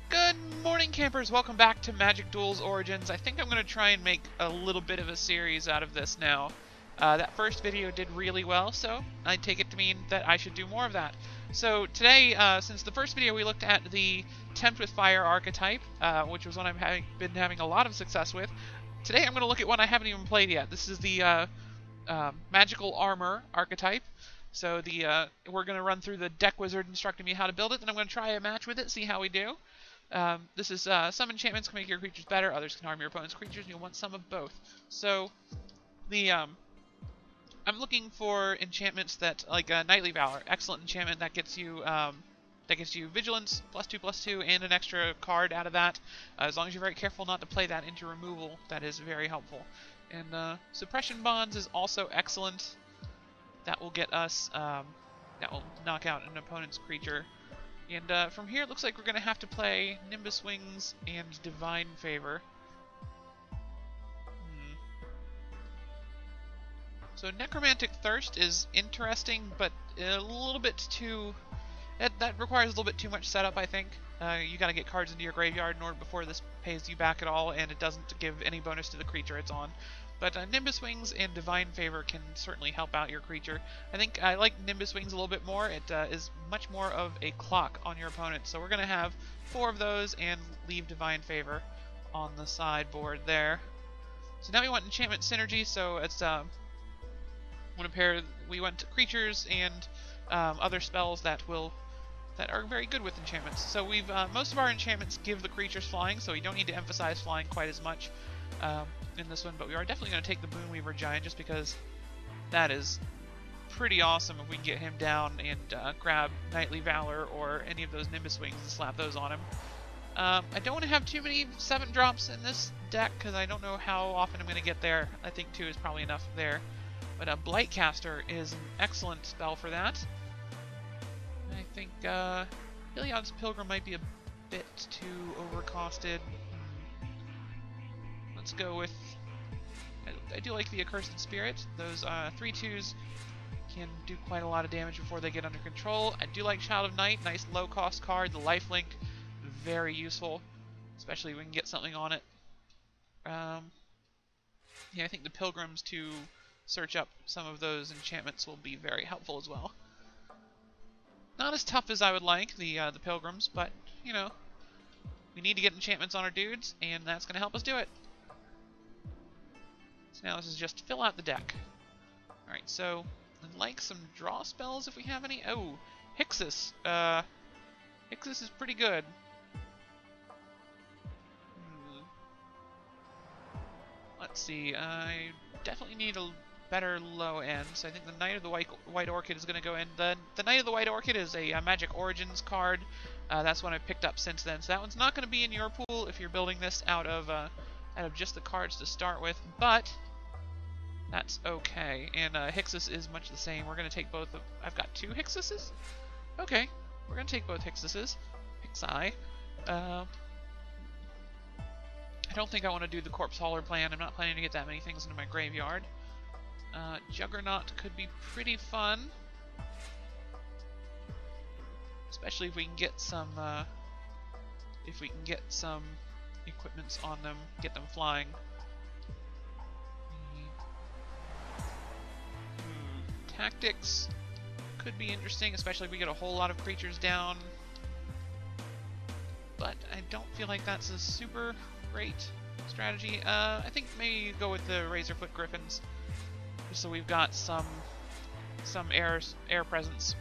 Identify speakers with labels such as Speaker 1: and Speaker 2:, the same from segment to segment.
Speaker 1: Good morning, campers. Welcome back to Magic Duels Origins. I think I'm going to try and make a little bit of a series out of this now. That first video did really well, so I take it to mean that I should do more of that. So today, since the first video we looked at the Tempt with Fire archetype, which was one I've been having a lot of success with, today I'm going to look at one I haven't even played yet. This is the Magical Armor archetype. So we're going to run through the deck wizard instructing me how to build it, then I'm going to try a match with it, see how we do. This is some enchantments can make your creatures better, others can harm your opponent's creatures, and you'll want some of both. So I'm looking for enchantments that, like Knightly Valor, excellent enchantment that gets you Vigilance +2/+2 and an extra card out of that. As long as you're very careful not to play that into removal, that is very helpful. And Suppression Bonds is also excellent. That will get us that will knock out an opponent's creature. And from here, it looks like we're going to have to play Nimbus Wings and Divine Favor. So Necromantic Thirst is interesting, but a little bit too... That requires a little bit too much setup, I think. You got to get cards into your graveyard in order before this pays you back at all, and it doesn't give any bonus to the creature it's on. But Nimbus Wings and Divine Favor can certainly help out your creature. I think I like Nimbus Wings a little bit more. It is much more of a clock on your opponent. So we're going to have 4 of those and leave Divine Favor on the sideboard there. So now we want Enchantment Synergy, so it's we want creatures and other spells that are very good with enchantments. So we've most of our enchantments give the creatures flying, so we don't need to emphasize flying quite as much in this one, but we are definitely going to take the Boonweaver Giant just because that is pretty awesome if we can get him down and grab Knightly Valor or any of those Nimbus Wings and slap those on him. I don't want to have too many 7-drops in this deck because I don't know how often I'm going to get there. I think 2 is probably enough there. But Blightcaster is an excellent spell for that. I think Heliod's Pilgrim might be a bit too overcosted. Let's go with... I do like the Accursed Spirit. Those 3/2s can do quite a lot of damage before they get under control. I do like Child of Night, nice low-cost card. The lifelink, very useful, especially if we can get something on it. Yeah, I think the Pilgrims to search up some of those enchantments will be very helpful as well. Not as tough as I would like, the Pilgrims, but, you know, we need to get enchantments on our dudes, and that's going to help us do it. So now this is just fill out the deck. Alright, so I'd like some draw spells if we have any. Oh, Hixus. Hixus is pretty good. Let's see, I definitely need a better low end, so I think the Knight of the White Orchid is going to go in. The Knight of the White Orchid is a Magic Origins card. That's one I've picked up since then, so that one's not going to be in your pool if you're building this out of just the cards to start with, but that's okay. And Hixus is much the same. We're going to take both of... I've got 2 Hixuses? Okay, we're going to take both Hixuses. Hixai. I don't think I want to do the Corpse Hauler plan. I'm not planning to get that many things into my graveyard. Juggernaut could be pretty fun, especially if we can get some equipments on them, get them flying. Tactics could be interesting, especially if we get a whole lot of creatures down. But I don't feel like that's a super great strategy. I think maybe go with the Razorfoot Griffins, just so we've got some air presence.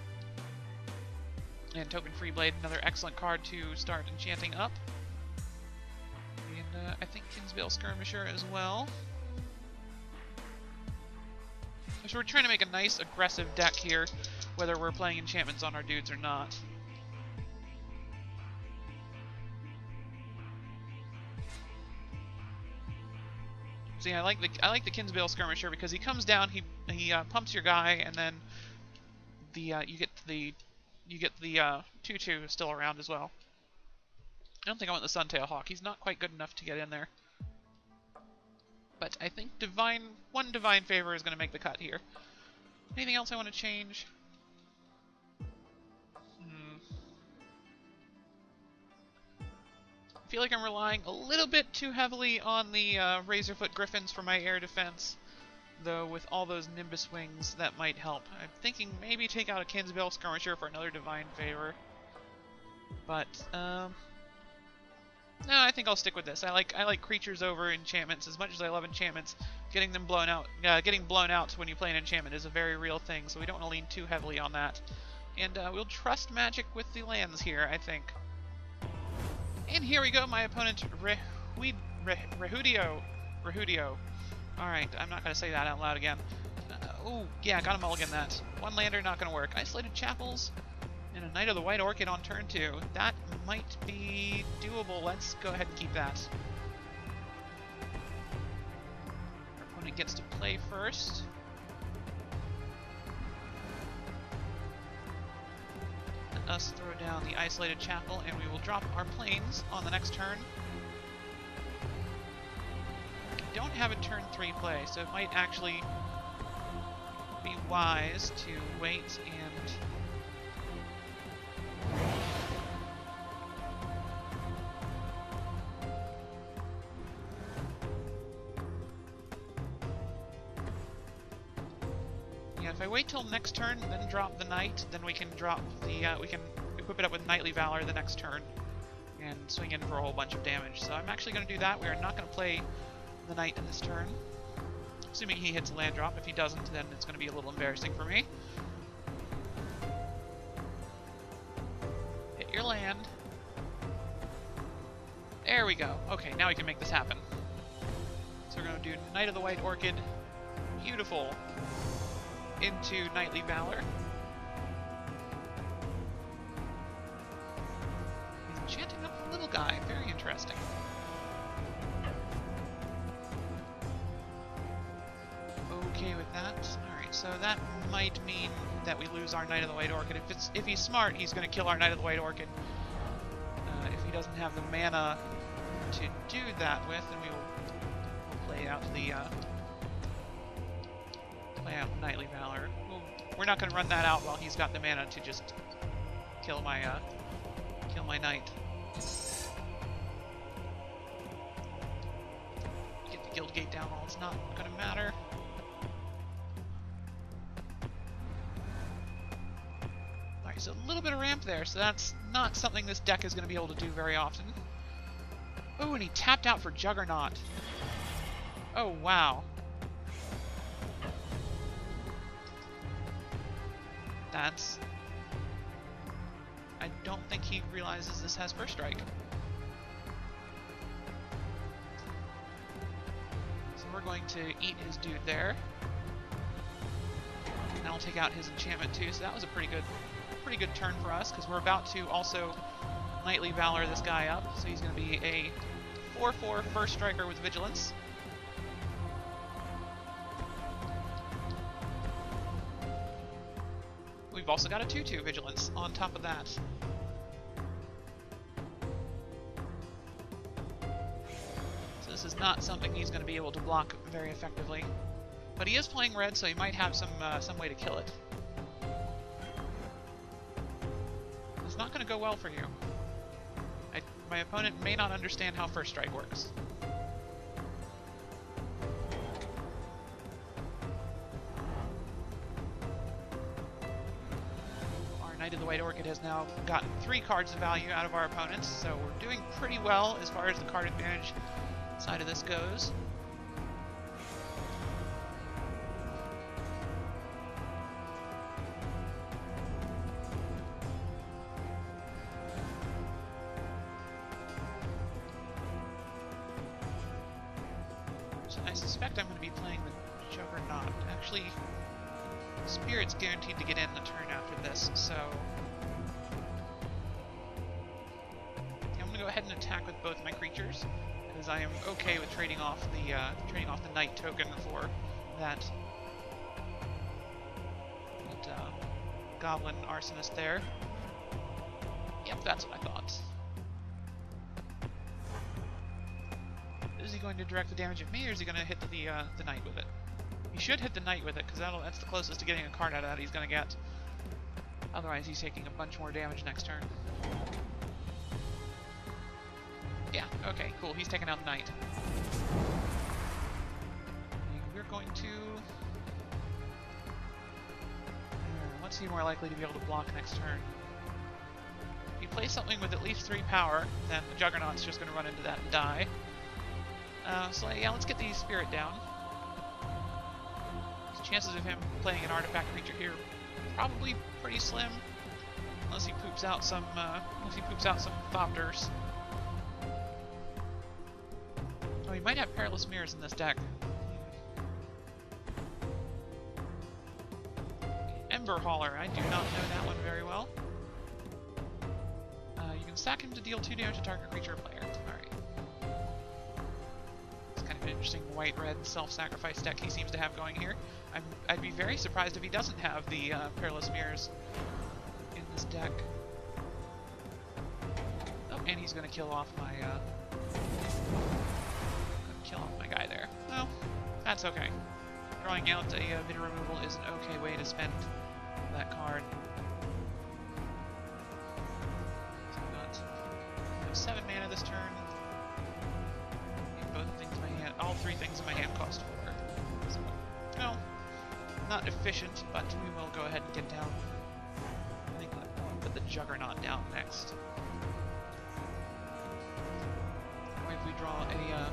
Speaker 1: And Token Freeblade, another excellent card to start enchanting up. And I think Kinsbale Skirmisher as well. So we're trying to make a nice aggressive deck here, whether we're playing enchantments on our dudes or not. See, I like the Kinsbale Skirmisher because he comes down, he pumps your guy, and then you get the 2/2 still around as well. I don't think I want the Suntail Hawk. He's not quite good enough to get in there. But I think one Divine Favor is going to make the cut here. Anything else I want to change? feel like I'm relying a little bit too heavily on the Razorfoot Griffins for my air defense, though with all those Nimbus Wings, that might help. I'm thinking maybe take out a Kinsbale Skirmisher for another Divine Favor. But, no, I think I'll stick with this. I like creatures over enchantments as much as I love enchantments. Getting blown out when you play an enchantment is a very real thing, so we don't want to lean too heavily on that. And we'll trust magic with the lands here, I think. And here we go, my opponent, Rehudio. Alright, I'm not going to say that out loud again. Oh, yeah, got a mulligan that. One lander, not going to work. Isolated Chapels and a Knight of the White Orchid on turn 2. That might be doable. Let's go ahead and keep that. Our opponent gets to play first. Let us throw down the Isolated Chapel, and we will drop our planes on the next turn. We don't have a turn 3 play, so it might actually be wise to wait and if I wait till next turn, then drop the Knight, then we can drop the, we can equip it up with Knightly Valor the next turn, and swing in for a whole bunch of damage. So I'm actually going to do that. We are not going to play the Knight in this turn, assuming he hits a land drop. If he doesn't, then it's going to be a little embarrassing for me. Hit your land. There we go. Okay, now we can make this happen. So we're going to do Knight of the White Orchid. Beautiful. Into Knightly Valor. He's enchanting up the little guy. Very interesting. Okay with that. Alright, so that might mean that we lose our Knight of the White Orchid. If he's smart, he's going to kill our Knight of the White Orchid. If he doesn't have the mana to do that with, then we'll play out the Knightly Valor. We're not going to run that out while he's got the mana to just kill my knight. Get the guild gate down while it's not going to matter. Alright, so a little bit of ramp there, so that's not something this deck is going to be able to do very often. Oh, and he tapped out for Juggernaut. Oh, wow. I don't think he realizes this has First Strike. So we're going to eat his dude there. And I'll take out his enchantment too, so that was a pretty good turn for us, because we're about to also Knightly Valor this guy up, so he's going to be a 4/4 First Striker with Vigilance. We've also got a 2/2 Vigilance on top of that. So this is not something he's going to be able to block very effectively. But he is playing red, so he might have some way to kill it. It's not going to go well for you. My opponent may not understand how First Strike works. Knight of the White Orchid has now gotten 3 cards of value out of our opponents, so we're doing pretty well as far as the card advantage side of this goes. So I suspect I'm going to be playing the Juggernaut. Actually, Spirit's guaranteed to get in the turn after this, so I'm going to go ahead and attack with both my creatures, because I am okay with trading off the Knight token for that Goblin Arsonist there. Yep, that's what I thought. Is he going to direct the damage at me, or is he going to hit the Knight with it? He should hit the Knight with it, because that's the closest to getting a card out of that he's going to get. Otherwise, he's taking a bunch more damage next turn. Yeah, Okay, cool. He's taking out the knight. We're going to... What's he more likely to be able to block next turn? If he plays something with at least 3 power, then the Juggernaut's just going to run into that and die. So yeah, let's get the Spirit down. The chances of him playing an artifact creature here probably pretty slim, unless he poops out some Thopters. Oh, he might have Perilous Mirrors in this deck. Ember Hauler, I do not know that one very well. You can sack him to deal 2 damage to target creature or player. Alright. It's kind of an interesting white-red self-sacrifice deck he seems to have going here. I'd be very surprised if he doesn't have the Perilous Mirrors in this deck. Oh, and he's going to kill off my guy there. Well, that's okay. Drawing out a Vida Removal is an okay way to spend that card. So I've got 7 mana this turn. And both things in my hand, all 3 things in my hand cost 4. So, no, not efficient, but we will go ahead and get down. I think I'll put the Juggernaut down next. Or if we draw a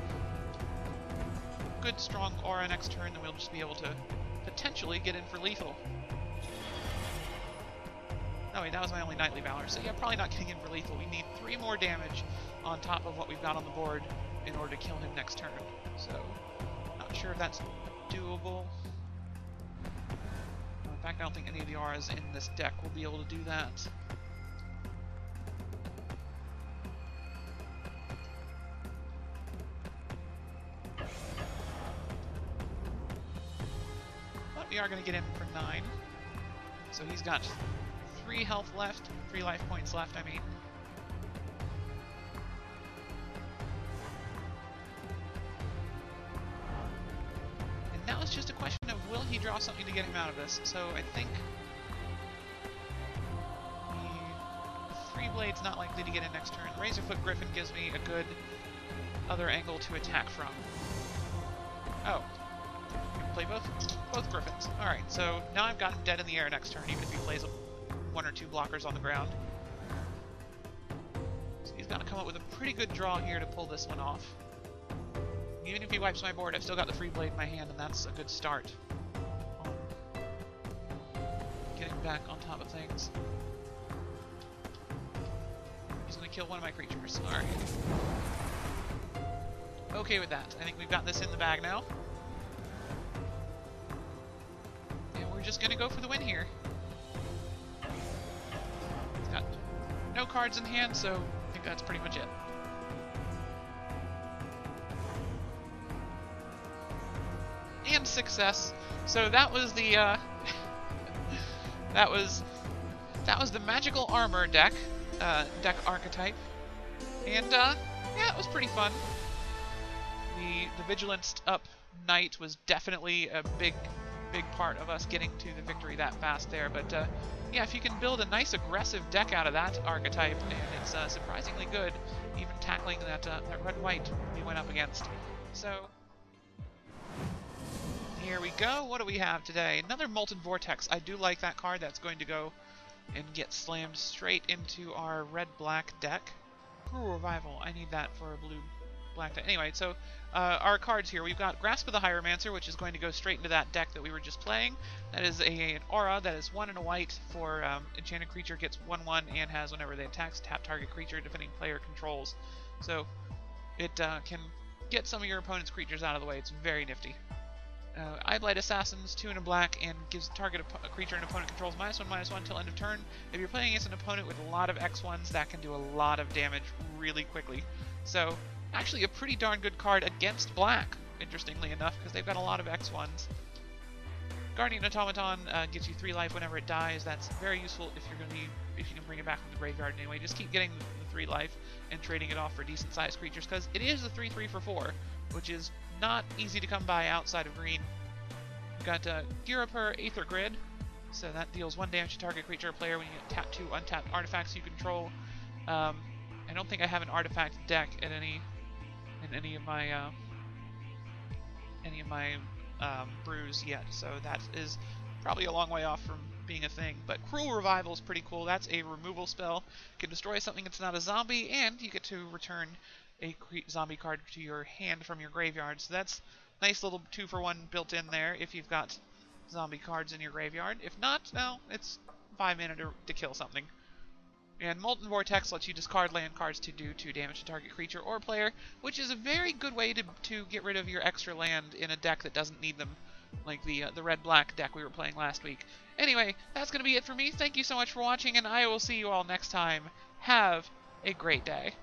Speaker 1: good strong aura next turn, then we'll just be able to potentially get in for lethal. Oh wait, that was my only Knightly Valor, so yeah, probably not getting in for lethal. We need 3 more damage on top of what we've got on the board in order to kill him next turn. So, not sure if that's doable. In fact, I don't think any of the auras in this deck will be able to do that. But we are going to get in for 9. So he's got 3 health left, 3 life points left, I mean. And now it's just a question of will he draw something to get him out of this. So I think the 3 Blade's not likely to get in next turn. Razorfoot Griffin gives me a good other angle to attack from. Oh. Play both Griffins. Alright, so now I've got him dead in the air next turn, even if he plays 1 or 2 blockers on the ground. So he's got to come up with a pretty good draw here to pull this one off. Even if he wipes my board, I've still got the Free Blade in my hand, and that's a good start. Getting back on top of things. He's going to kill one of my creatures. Alright. Okay with that. I think we've got this in the bag now. Just gonna go for the win here. He's got no cards in hand, so I think that's pretty much it. And success. So that was the that was the magical armor deck archetype, and yeah, it was pretty fun. The Vigilanced up Knight was definitely a big part of us getting to the victory that fast there, but yeah, if you can build a nice aggressive deck out of that archetype, and it's surprisingly good, even tackling that red-white we went up against. So here we go. What do we have today? Another Molten Vortex. I do like that card. That's going to go and get slammed straight into our red-black deck. Cruel Revival. I need that for a blue-black deck. Anyway, so our cards here, we've got Grasp of the Hieromancer, which is going to go straight into that deck that we were just playing. That is an aura that is 1 and a white for enchanted creature, gets 1/1 and has whenever they attacks, tap target creature defending player controls. So it can get some of your opponent's creatures out of the way. It's very nifty. Eyeblight Assassins, 2 and a black, and gives target a creature an opponent controls -1/-1 until end of turn. If you're playing against an opponent with a lot of X1s, that can do a lot of damage really quickly. So actually a pretty darn good card against black, interestingly enough, because they've got a lot of X1s. Guardian Automaton gives you 3 life whenever it dies. That's very useful if you can bring it back from the graveyard anyway. Just keep getting the 3 life and trading it off for decent sized creatures, because it is a 3/3 for 4, which is not easy to come by outside of green. We've got Ghirapur Aether Grid, so that deals 1 damage to target creature or player when you tap 2 untapped artifacts you control. I don't think I have an artifact deck at any in any of my brews yet, so that is probably a long way off from being a thing. But Cruel Revival is pretty cool. That's a removal spell. You can destroy something that's not a zombie, and you get to return a zombie card to your hand from your graveyard. So that's a nice little 2-for-1 built in there if you've got zombie cards in your graveyard. If not, well, it's 5 mana to kill something. And Molten Vortex lets you discard land cards to do 2 damage to target creature or player, which is a very good way to get rid of your extra land in a deck that doesn't need them, like the red-black deck we were playing last week. Anyway, that's going to be it for me. Thank you so much for watching, and I will see you all next time. Have a great day.